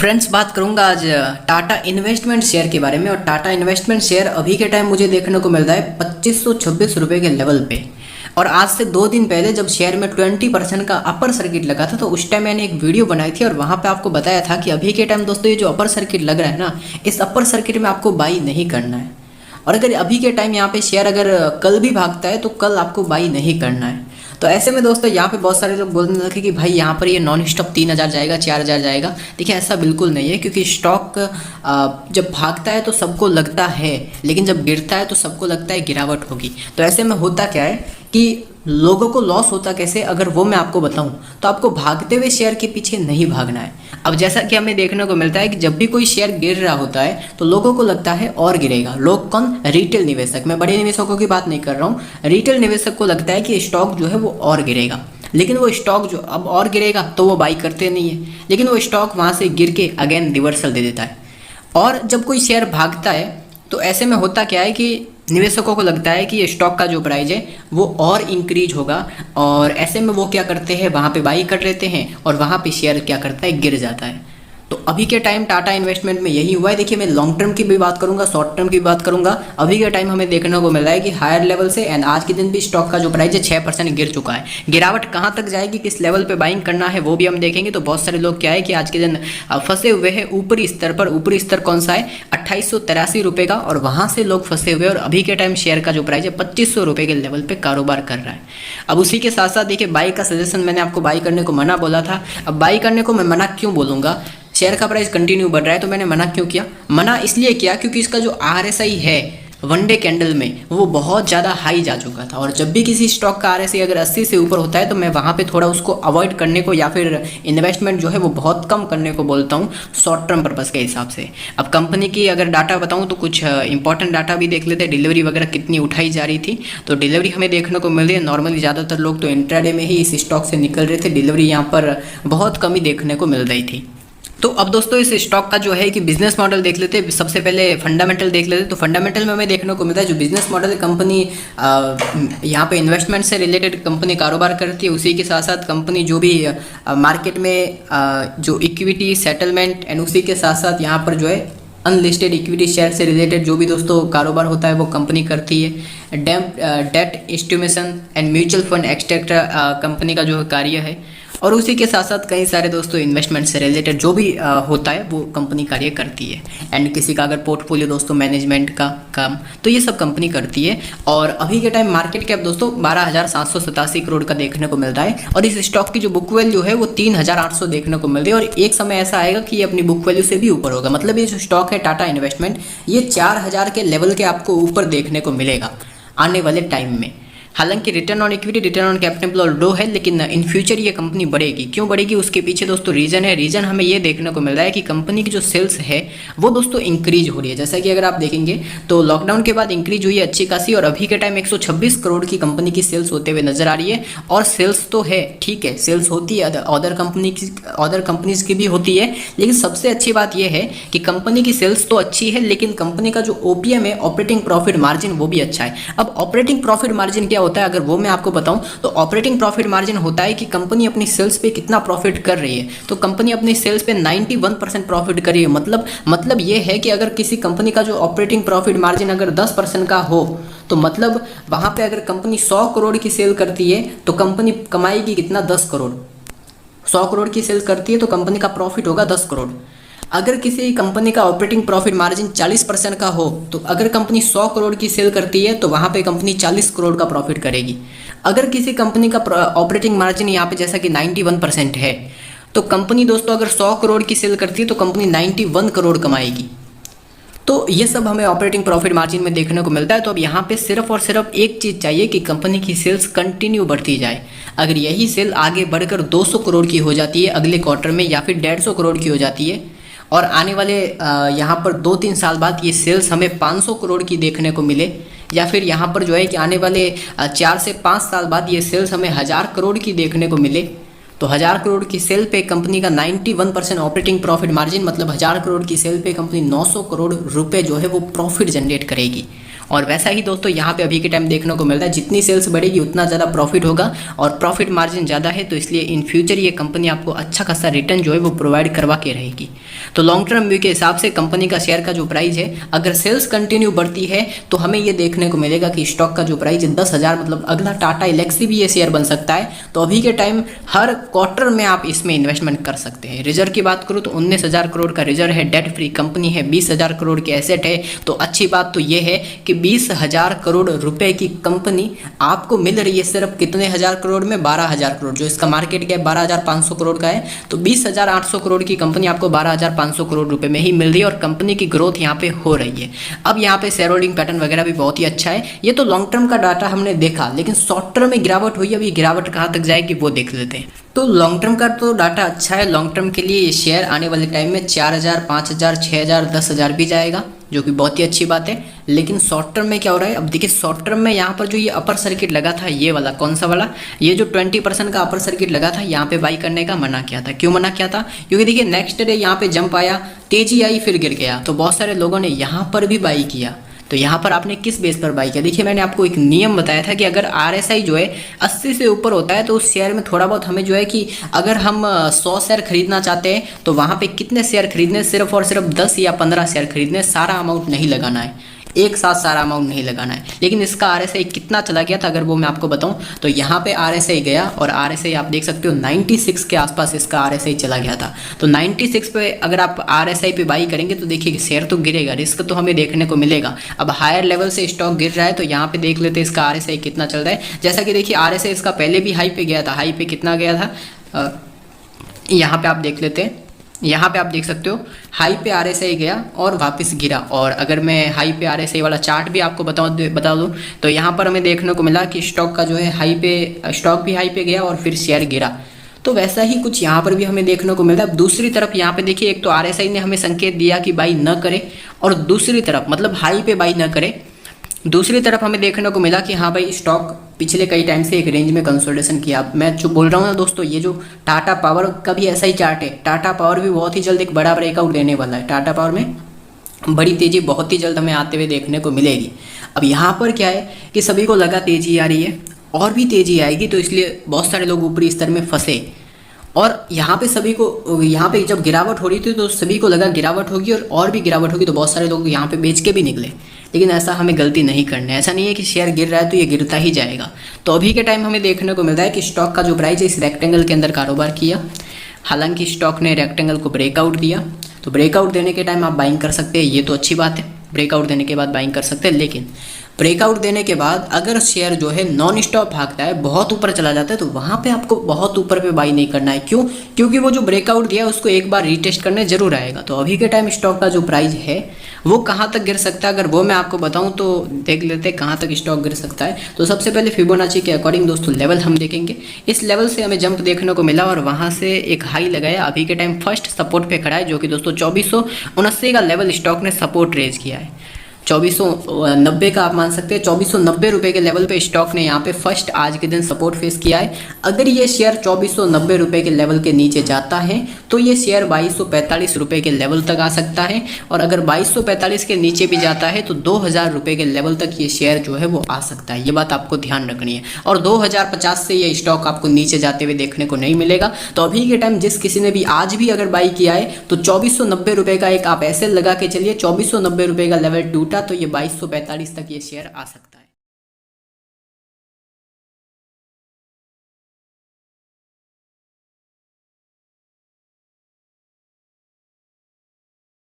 Friends, बात करूंगा आज टाटा इन्वेस्टमेंट शेयर के बारे में। और टाटा इन्वेस्टमेंट शेयर अभी के टाइम मुझे देखने को मिल रहा है 2526 रुपये के लेवल पे। और आज से 2 दिन पहले जब शेयर में 20% का अपर सर्किट लगा था तो उस टाइम मैंने एक वीडियो बनाई थी और वहाँ पे आपको बताया था कि अभी के टाइम दोस्तों ये जो अपर सर्किट लग रहा है ना, इस अपर सर्किट में आपको बाई नहीं करना है। और अगर अभी के टाइम यहाँ पे शेयर अगर कल भी भागता है तो कल आपको बाई नहीं करना है। तो ऐसे में दोस्तों यहाँ पे बहुत सारे लोग बोलने लगे कि भाई यहाँ पर ये नॉन स्टॉप 3000 जाएगा, 4000 जाएगा। देखिए ऐसा बिल्कुल नहीं है, क्योंकि स्टॉक जब भागता है तो सबको लगता है, लेकिन जब गिरता है तो सबको लगता है गिरावट होगी। तो ऐसे में होता क्या है कि लोगों को लॉस होता कैसे, अगर वो मैं आपको बताऊं तो आपको भागते हुए शेयर के पीछे नहीं भागना है। अब जैसा कि हमें देखने को मिलता है कि जब भी कोई शेयर गिर रहा होता है तो लोगों को लगता है और गिरेगा। लोग कौन? रिटेल निवेशक। मैं बड़े निवेशकों की बात नहीं कर रहा हूँ। रिटेल निवेशक को लगता है कि स्टॉक जो है वो और गिरेगा, लेकिन वो स्टॉक जो अब और गिरेगा तो वो बाई करते नहीं है, लेकिन वो स्टॉक वहाँ से गिर के अगेन रिवर्सल दे देता है। और जब कोई शेयर भागता है तो ऐसे में होता क्या है कि निवेशकों को लगता है कि ये स्टॉक का जो प्राइस है वो और इंक्रीज होगा, और ऐसे में वो क्या करते हैं, वहाँ पे बाई कर लेते हैं और वहाँ पे शेयर क्या करता है, गिर जाता है। तो अभी के टाइम टाटा इन्वेस्टमेंट में यही हुआ है। देखिए मैं लॉन्ग टर्म की भी बात करूंगा, शॉर्ट टर्म की भी बात करूंगा। अभी के टाइम हमें देखने को मिल रहा है कि हायर लेवल से एंड आज के दिन भी स्टॉक का जो प्राइस है 6% गिर चुका है। गिरावट कहां तक जाएगी, किस लेवल पे बाइंग करना है वो भी हम देखेंगे। तो बहुत सारे लोग क्या है कि आज के दिन फंसे हुए हैं ऊपरी स्तर पर। ऊपरी स्तर कौन सा है? 2883 रुपये का, और वहां से लोग फंसे हुए। और अभी के टाइम शेयर का जो प्राइस है 2500 रुपये के लेवल पे कारोबार कर रहा है। अब उसी के साथ साथ देखिए बाई का सजेशन, मैंने आपको बाई करने को मना बोला था। अब बाई करने को मैं मना क्यों बोलूँगा? शेयर का प्राइस कंटिन्यू बढ़ रहा है तो मैंने मना क्यों किया? मना इसलिए किया क्योंकि इसका जो RSI है वन डे कैंडल में वो बहुत ज़्यादा हाई जा चुका था। और जब भी किसी स्टॉक का RSI अगर 80 से ऊपर होता है तो मैं वहाँ पे थोड़ा उसको अवॉइड करने को या फिर इन्वेस्टमेंट जो है वो बहुत कम करने को बोलता हूँ शॉर्ट टर्म पर्पज़ के हिसाब से। अब कंपनी की अगर डाटा बताऊँ तो कुछ इंपॉर्टेंट डाटा भी देख लेते हैं। डिलीवरी वगैरह कितनी उठाई जा रही थी, तो डिलीवरी हमें देखने को मिल रही है। नॉर्मली ज़्यादातर लोग तो इंट्राडे में ही इस स्टॉक से निकल रहे थे, डिलीवरी यहाँ पर बहुत कम ही देखने को मिल रही थी। तो अब दोस्तों इस स्टॉक का जो है कि बिजनेस मॉडल देख लेते हैं। सबसे पहले फंडामेंटल देख लेते हैं। तो फंडामेंटल में हमें देखने को मिलता है जो बिजनेस मॉडल कंपनी यहाँ पे इन्वेस्टमेंट से रिलेटेड कंपनी कारोबार करती है। उसी के साथ साथ कंपनी जो भी मार्केट में जो इक्विटी सेटलमेंट एंड उसी के साथ साथ यहाँ पर जो है अनलिस्टेड इक्विटी शेयर से रिलेटेड जो भी दोस्तों कारोबार होता है वो कंपनी करती है। Debt estimation and mutual fund extractor company का जो कार्य है। और उसी के साथ साथ कई सारे दोस्तों इन्वेस्टमेंट से रिलेटेड जो भी होता है वो कंपनी कार्य करती है। एंड किसी का अगर पोर्टफोलियो दोस्तों मैनेजमेंट का काम, तो ये सब कंपनी करती है। और अभी के टाइम मार्केट कैप दोस्तों 12,787 करोड़ का देखने को मिलता है। और इस स्टॉक की जो बुक वैल्यू है वो 3,800 देखने को मिल रही है। और एक समय ऐसा आएगा कि ये अपनी बुक वैल्यू से भी ऊपर होगा। मतलब ये जो स्टॉक है टाटा इन्वेस्टमेंट, ये 4000 के लेवल के आपको ऊपर देखने को मिलेगा आने वाले टाइम में। हालांकि return on equity, return on capital low है, लेकिन इन फ्यूचर ये कंपनी बढ़ेगी। क्यों बढ़ेगी? उसके पीछे दोस्तों रीजन है। रीजन हमें ये देखने को मिल रहा है कि कंपनी की जो सेल्स है वो दोस्तों इंक्रीज हो रही है। जैसा कि अगर आप देखेंगे तो लॉकडाउन के बाद इंक्रीज हुई है अच्छी खासी, और अभी के टाइम 126 करोड़ की कंपनी की सेल्स होते हुए नजर आ रही है। और सेल्स तो है, ठीक है, सेल्स होती है, अदर कंपनीज की भी होती है, लेकिन सबसे अच्छी बात यह है कि कंपनी की सेल्स तो अच्छी है, लेकिन कंपनी का जो OPM है, ऑपरेटिंग प्रॉफिट मार्जिन, वो भी अच्छा है। अब ऑपरेटिंग प्रॉफिट मार्जिन क्या होता है अगर वो मैं आपको बताऊं तो ऑपरेटिंग प्रॉफिट मार्जिन होता है कि कंपनी अपनी सेल्स पे कितना प्रॉफिट कर रही है। तो कंपनी अपनी सेल्स पे 91% प्रॉफिट कर रही है। मतलब ये है कि अगर किसी कंपनी का जो ऑपरेटिंग प्रॉफिट मार्जिन अगर 10% का हो तो मतलब वहां पे अगर कंपनी 100 करोड़ की सेल करती है तो कंपनी कमाएगी कितना? 10 करोड़। 100 करोड़ की सेल करती है तो कंपनी का प्रॉफिट होगा 10 करोड़। अगर किसी कंपनी का ऑपरेटिंग प्रॉफिट मार्जिन 40% का हो तो अगर कंपनी 100 करोड़ की सेल करती है तो वहाँ पे कंपनी 40 करोड़ का प्रॉफिट करेगी। अगर किसी कंपनी का ऑपरेटिंग मार्जिन यहाँ पे जैसा कि 91% है तो कंपनी दोस्तों अगर 100 करोड़ की सेल करती है तो कंपनी 91 करोड़ कमाएगी। तो ये सब हमें ऑपरेटिंग प्रॉफिट मार्जिन में देखने को मिलता है। तो अब यहाँ पे सिर्फ और सिर्फ एक चीज़ चाहिए कि कंपनी की सेल्स कंटिन्यू बढ़ती जाए। अगर यही सेल आगे बढ़कर 200 करोड़ की हो जाती है अगले क्वार्टर में, या फिर 150 करोड़ की हो जाती है, और आने वाले यहाँ पर 2-3 साल बाद ये सेल्स हमें 500 करोड़ की देखने को मिले, या फिर यहाँ पर जो है कि आने वाले 4 से 5 साल बाद ये सेल्स हमें 1000 करोड़ की देखने को मिले, तो 1000 करोड़ की सेल पे कंपनी का 91% ऑपरेटिंग प्रॉफिट मार्जिन, मतलब 1000 करोड़ की सेल पे कंपनी 900 करोड़ रुपए जो है वो प्रॉफिट जनरेट करेगी। और वैसा ही दोस्तों यहाँ पे अभी के टाइम देखने को मिल रहा है, जितनी सेल्स बढ़ेगी उतना ज़्यादा प्रॉफिट होगा और प्रॉफिट मार्जिन ज़्यादा है, तो इसलिए इन फ्यूचर ये कंपनी आपको अच्छा खासा रिटर्न जो है वो प्रोवाइड करवा के रहेगी। तो लॉन्ग टर्म व्यू के हिसाब से कंपनी का शेयर का जो प्राइस है, अगर सेल्स कंटिन्यू बढ़ती है तो हमें ये देखने को मिलेगा कि स्टॉक का जो प्राइस है 10,000, मतलब अगला टाटा एलेक्सी भी ये शेयर बन सकता है। तो अभी के टाइम हर क्वार्टर में आप इसमें इन्वेस्टमेंट कर सकते हैं। रिजर्व की बात करूँ तो 19,000 करोड़ का रिजर्व है, डेट फ्री कंपनी है, 20,000 करोड़ के एसेट है। तो अच्छी बात तो ये है कि 20,000 करोड़ रुपए की कंपनी आपको मिल रही है सिर्फ कितने हज़ार करोड़ में, 12,000 करोड़। जो इसका मार्केट कैप 12,500 करोड़ का है, तो 20,800 करोड़ की कंपनी आपको 12,500 करोड़ रुपए में ही मिल रही है और कंपनी की ग्रोथ यहाँ पे हो रही है। अब यहाँ पे शेयर होल्डिंग पैटर्न वगैरह भी बहुत ही अच्छा है। ये तो लॉन्ग टर्म का डाटा हमने देखा, लेकिन शॉर्ट टर्म में गिरावट हुई है। अभी गिरावट कहाँ तक जाएगी वो देख लेते हैं। तो लॉन्ग टर्म का तो डाटा अच्छा है। लॉन्ग टर्म के लिए ये शेयर आने वाले टाइम में 4,000, 5,000, 6,000, 10,000 भी जाएगा, जो कि बहुत ही अच्छी बात है। लेकिन शॉर्ट टर्म में क्या हो रहा है, अब देखिए शॉर्ट टर्म में यहाँ पर जो ये अपर सर्किट लगा था, ये वाला कौन सा वाला, ये जो 20% का अपर सर्किट लगा था, यहाँ पे बाई करने का मना किया था। क्यों मना किया था? क्योंकि देखिए नेक्स्ट डे यहाँ पे जंप आया, तेजी आई, फिर गिर गया, तो बहुत सारे लोगों ने यहाँ पर भी बाई किया। तो यहाँ पर आपने किस बेस पर बाई किया? देखिए मैंने आपको एक नियम बताया था कि अगर RSI जो है 80 से ऊपर होता है तो उस शेयर में थोड़ा बहुत हमें जो है कि अगर हम 100 शेयर खरीदना चाहते हैं तो वहाँ पे कितने शेयर खरीदने, सिर्फ और सिर्फ 10 या 15 शेयर खरीदने, सारा अमाउंट नहीं लगाना है, एक साथ सारा अमाउंट नहीं लगाना है। लेकिन इसका RSI कितना चला गया था अगर वो मैं आपको बताऊं, तो यहाँ पे RSI गया और RSI आप देख सकते हो 96 के आसपास इसका RSI चला गया था। तो 96 पे अगर आप RSI पे बाई करेंगे तो देखिए शेयर तो गिरेगा, रिस्क तो हमें देखने को मिलेगा। अब हायर लेवल से स्टॉक गिर रहा है तो यहाँ पे देख लेते हैं इसका RSI कितना चल रहा है। जैसा कि देखिए RSI इसका पहले भी हाई पे गया था, हाई पे कितना गया था, यहाँ पे आप देख लेते हैं, यहाँ पे आप देख सकते हो हाई पे RSI गया और वापस गिरा। और अगर मैं हाई पे RSI वाला चार्ट भी आपको बता दूँ तो यहाँ पर हमें देखने को मिला कि स्टॉक का जो है हाई पे, स्टॉक भी हाई पे गया और फिर शेयर गिरा। तो वैसा ही कुछ यहाँ पर भी हमें देखने को मिला। अब दूसरी तरफ यहाँ पे देखिए, एक तो RSI ने हमें संकेत दिया कि बाई न करे, और दूसरी तरफ मतलब हाई पे बाई न करे, दूसरी तरफ हमें देखने को मिला कि हाँ भाई स्टॉक पिछले कई टाइम से एक रेंज में कंसोलिडेशन किया। मैं जो बोल रहा हूँ ना दोस्तों, ये जो टाटा पावर का भी ऐसा ही चार्ट है, टाटा पावर भी बहुत ही जल्द एक बड़ा ब्रेकआउट देने वाला है। टाटा पावर में बड़ी तेज़ी बहुत ही जल्द हमें आते हुए देखने को मिलेगी। अब यहाँ पर क्या है कि सभी को लगा तेज़ी आ रही है और भी तेज़ी आएगी, तो इसलिए बहुत सारे लोग ऊपरी स्तर में फंसे। और यहाँ पे सभी को, यहाँ पे जब गिरावट हो रही थी तो सभी को लगा गिरावट होगी और भी गिरावट होगी, तो बहुत सारे लोग यहाँ पे बेच के भी निकले। लेकिन ऐसा हमें गलती नहीं करना है। ऐसा नहीं है कि शेयर गिर रहा है तो ये गिरता ही जाएगा। तो अभी के टाइम हमें देखने को मिल रहा है कि स्टॉक का जो प्राइस है इस रेक्टेंगल के अंदर कारोबार किया। हालांकि स्टॉक ने रेक्टेंगल को ब्रेकआउट दिया, तो ब्रेकआउट देने के टाइम आप बाइंग कर सकते हैं, ये तो अच्छी बात है, ब्रेकआउट देने के बाद बाइंग कर सकते हैं। लेकिन ब्रेकआउट देने के बाद अगर शेयर जो है नॉन स्टॉप भागता है, बहुत ऊपर चला जाता है, तो वहाँ पे आपको बहुत ऊपर पे बाई नहीं करना है। क्यों? क्योंकि वो जो ब्रेकआउट दिया उसको एक बार रीटेस्ट करने जरूर आएगा। तो अभी के टाइम स्टॉक का जो प्राइस है वो कहाँ तक गिर सकता है, अगर वो मैं आपको बताऊँ तो देख लेते हैं कहाँ तक स्टॉक गिर सकता है। तो सबसे पहले फिबोनाची के अकॉर्डिंग दोस्तों लेवल हम देखेंगे। इस लेवल से हमें जंप देखने को मिला और वहाँ से एक हाई लगाया। अभी के टाइम फर्स्ट सपोर्ट पे खड़ा है, जो कि दोस्तों 2479 का लेवल स्टॉक ने सपोर्ट रेज किया है। 2490 का आप मान सकते हैं, 2490 रुपये के लेवल पे स्टॉक ने यहाँ पे फर्स्ट आज के दिन सपोर्ट फेस किया है। अगर ये शेयर 2490 रुपये के लेवल के नीचे जाता है तो ये शेयर 2245 रुपये के लेवल तक आ सकता है, और अगर 2245 के नीचे भी जाता है तो 2000 रुपये के लेवल तक ये शेयर जो है वो आ सकता है। ये बात आपको ध्यान रखनी है। और 2050 से ये स्टॉक आपको नीचे जाते हुए देखने को नहीं मिलेगा। तो अभी के टाइम जिस किसी ने भी आज भी अगर बाई किया है तो 2490 रुपये का एक आप ऐसे लगा के चलिए, 2490 रुपये का लेवल टूटा तो ये 2245 तक ये शेयर आ सकता है।